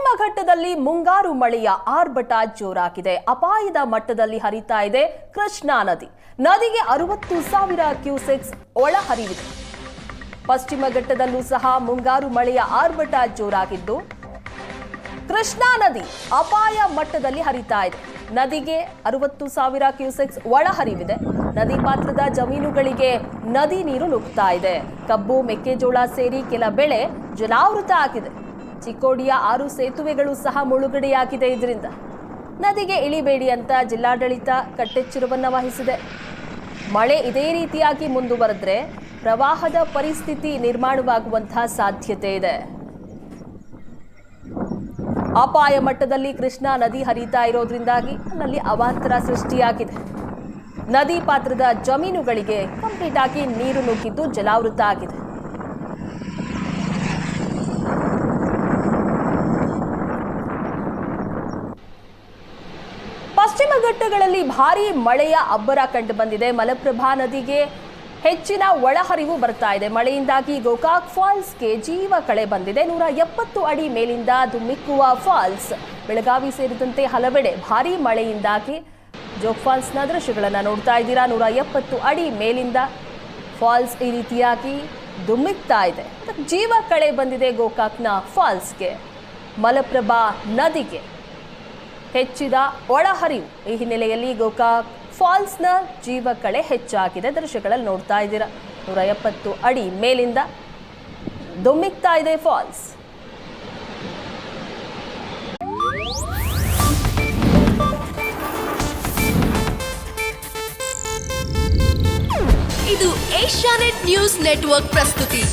ಪಶ್ಚಿಮ ಘಟ್ಟದಲ್ಲಿ ಮುಂಗಾರು ಮಳೆಯ ಆರ್ಭಟ ಜೋರಾಗಿದೆ. ಅಪಾಯದ ಮಟ್ಟದಲ್ಲಿ ಹರಿತಾ ಇದೆ ಕೃಷ್ಣಾ ನದಿ. ನದಿಗೆ 60,000 ಕ್ಯೂಸೆಕ್ಸ್ ಒಳಹರಿವಿದೆ. ಪಶ್ಚಿಮ ಘಟ್ಟದಲ್ಲೂ ಸಹ ಮುಂಗಾರು ಮಳೆಯ ಆರ್ಭಟ ಜೋರಾಗಿದ್ದು ಕೃಷ್ಣಾ ನದಿ ಅಪಾಯ ಮಟ್ಟದಲ್ಲಿ ಹರಿತಾ ಇದೆ. ನದಿಗೆ 60,000 ಕ್ಯೂಸೆಕ್ಸ್ ಒಳಹರಿವಿದೆ. ನದಿ ಪಾತ್ರದ ಜಮೀನುಗಳಿಗೆ ನದಿ ನೀರು ನುಗ್ತಾ ಇದೆ. ಕಬ್ಬು, ಮೆಕ್ಕೆಜೋಳ ಸೇರಿ ಕೆಲ ಬೆಳೆ ಜಲಾವೃತ ಆಗಿದೆ. ಚಿಕ್ಕೋಡಿಯ 6 ಸೇತುವೆಗಳು ಸಹ ಮುಳುಗಡೆಯಾಗಿದೆ. ಇದರಿಂದ ನದಿಗೆ ಇಳಿಬೇಡಿ ಅಂತ ಜಿಲ್ಲಾಡಳಿತ ಕಟ್ಟೆಚ್ಚರವನ್ನ ವಹಿಸಿದೆ. ಮಳೆ ಇದೇ ರೀತಿಯಾಗಿ ಮುಂದುವರೆದ್ರೆ ಪ್ರವಾಹದ ಪರಿಸ್ಥಿತಿ ನಿರ್ಮಾಣವಾಗುವಂತಹ ಸಾಧ್ಯತೆ ಇದೆ. ಅಪಾಯ ಮಟ್ಟದಲ್ಲಿ ಕೃಷ್ಣಾ ನದಿ ಹರಿತಾ ಇರೋದ್ರಿಂದಾಗಿ ಅಲ್ಲಲ್ಲಿ ಅವಾಂತರ ಸೃಷ್ಟಿಯಾಗಿದೆ. ನದಿ ಪಾತ್ರದ ಜಮೀನುಗಳಿಗೆ ಕಂಪ್ಲೀಟ್ ಆಗಿ ನೀರು ನುಗ್ಗಿದ್ದು ಜಲಾವೃತ ಆಗಿದೆ. ಪಶ್ಚಿಮ ಘಟ್ಟಗಳಲ್ಲಿ ಭಾರೀ ಮಳೆಯ ಅಬ್ಬರ ಕಂಡು ಬಂದಿದೆ. ಮಲಪ್ರಭಾ ನದಿಗೆ ಹೆಚ್ಚಿನ ಒಳಹರಿವು ಬರ್ತಾ ಇದೆ. ಮಳೆಯಿಂದಾಗಿ ಗೋಕಾಕ್ ಫಾಲ್ಸ್ಗೆ ಜೀವ ಕಳೆ ಬಂದಿದೆ. 170 ಅಡಿ ಮೇಲಿಂದ ಧುಮ್ಮಿಕ್ಕುವ ಫಾಲ್ಸ್. ಬೆಳಗಾವಿ ಸೇರಿದಂತೆ ಹಲವೆಡೆ ಭಾರೀ ಮಳೆಯಿಂದಾಗಿ ಜೋಗ್ ಫಾಲ್ಸ್ನ ದೃಶ್ಯಗಳನ್ನು ನೋಡ್ತಾ ಇದ್ದೀರಾ. 170 ಅಡಿ ಮೇಲಿಂದ ಫಾಲ್ಸ್ ಈ ರೀತಿಯಾಗಿ ಧುಮ್ಮಿಕ್ತಾ ಇದೆ. ಜೀವ ಕಳೆ ಬಂದಿದೆ ಗೋಕಾಕ್ನ ಫಾಲ್ಸ್ಗೆ. ಮಲಪ್ರಭಾ ನದಿಗೆ ಹೆಚ್ಚಿದ ಒಳಹರಿವು ಈ ಹಿನ್ನೆಲೆಯಲ್ಲಿ ಗೋಕಾಕ್ ಫಾಲ್ಸ್ನ ಜೀವ ಕಳೆ ಹೆಚ್ಚಾಗಿದೆ. ದೃಶ್ಯಗಳಲ್ಲಿ ನೋಡ್ತಾ ಇದ್ದೀರಾ. 170 ಅಡಿ ಮೇಲಿಂದ ಧುಮ್ಮಿಕ್ತಾ ಇದೆ ಫಾಲ್ಸ್. ಇದು ಏಷ್ಯಾನೆಟ್ ನ್ಯೂಸ್ ನೆಟ್ವರ್ಕ್ ಪ್ರಸ್ತುತಿ.